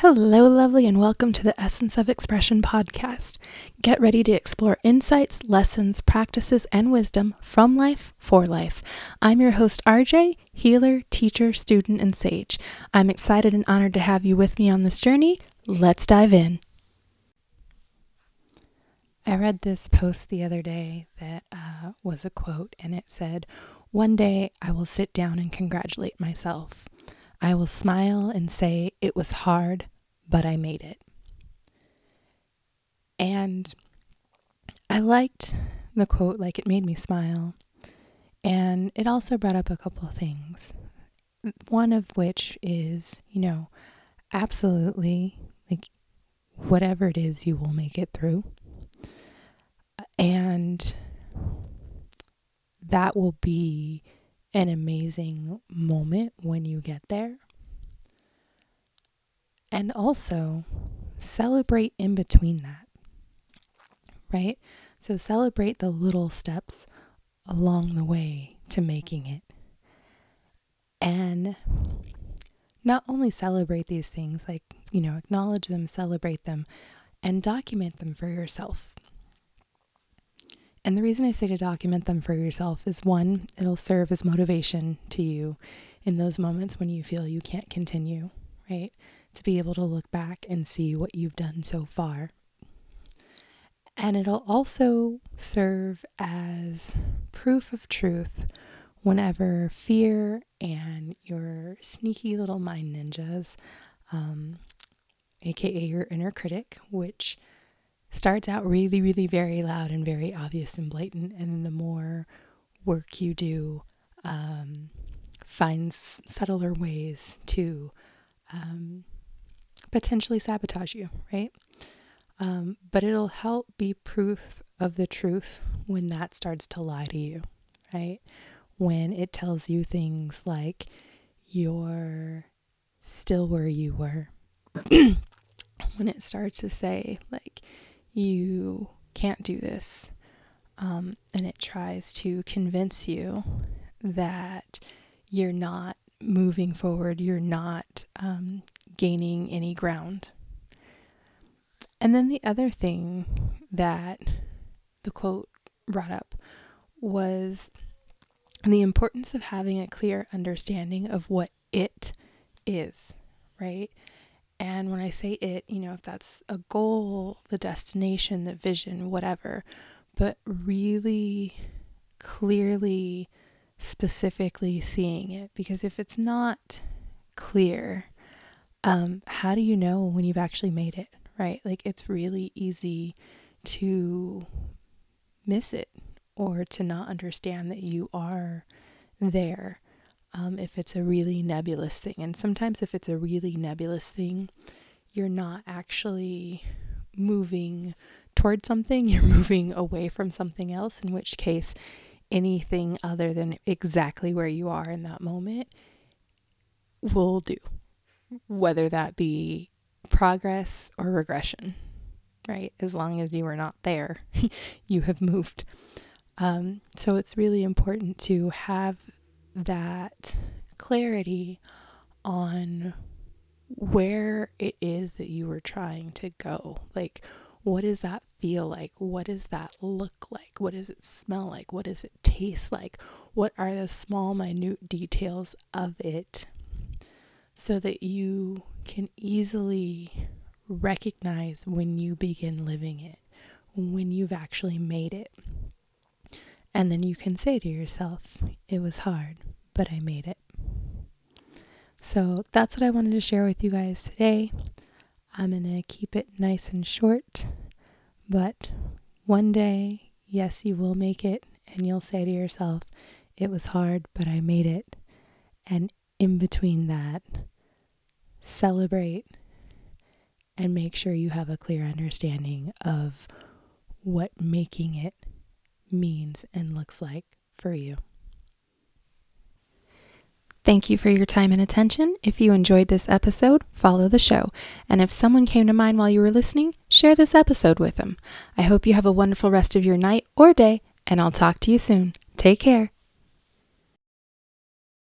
Hello, lovely, and welcome to the Essence of Expression podcast. Get ready to explore insights, lessons, practices, and wisdom from life for life. I'm your host, Arejay, healer, teacher, student, and sage. I'm excited and honored to have you with me on this journey. Let's dive in. I read this post the other day that was a quote, and it said, "One day I will sit down and congratulate myself. I will smile and say it was hard, but I made it." And I liked the quote, like it made me smile. And it also brought up a couple of things. One of which is, absolutely, like whatever it is, you will make it through. And that will be an amazing moment when you get there. And also celebrate in between that, right? So celebrate the little steps along the way to making it. And not only celebrate these things, acknowledge them, celebrate them, and document them for yourself. And the reason I say to document them for yourself is, one, it'll serve as motivation to you in those moments when you feel you can't continue, right? To be able to look back and see what you've done so far. And it'll also serve as proof of truth whenever fear and your sneaky little mind ninjas, aka your inner critic, which starts out really, really very loud and very obvious and blatant, and the more work you do, finds subtler ways to potentially sabotage you, right? But it'll help be proof of the truth when that starts to lie to you, right? When it tells you things like you're still where you were. When it starts to say, like, you can't do this, and it tries to convince you that you're not moving forward, you're not gaining any ground. And then the other thing that the quote brought up was the importance of having a clear understanding of what it is, right? And when I say it, if that's a goal, the destination, the vision, whatever, but really clearly, specifically seeing it. Because if it's not clear, how do you know when you've actually made it, right? Like, it's really easy to miss it or to not understand that you are there. If it's a really nebulous thing. And sometimes if it's a really nebulous thing, you're not actually moving towards something, you're moving away from something else, in which case anything other than exactly where you are in that moment will do, whether that be progress or regression, right? As long as you are not there, you have moved. So it's really important to have that clarity on where it is that you were trying to go. Like, what does that feel like? What does that look like? What does it smell like? What does it taste like? What are the small, minute details of it, so that you can easily recognize when you begin living it, when you've actually made it. And then you can say to yourself, it was hard, but I made it. So that's what I wanted to share with you guys today. I'm going to keep it nice and short, but one day, yes, you will make it, and you'll say to yourself, it was hard, but I made it. And in between that, celebrate and make sure you have a clear understanding of what making it means and looks like for you. Thank you for your time and attention. If you enjoyed this episode, follow the show. And if someone came to mind while you were listening, share this episode with them. I hope you have a wonderful rest of your night or day, and I'll talk to you soon. Take care.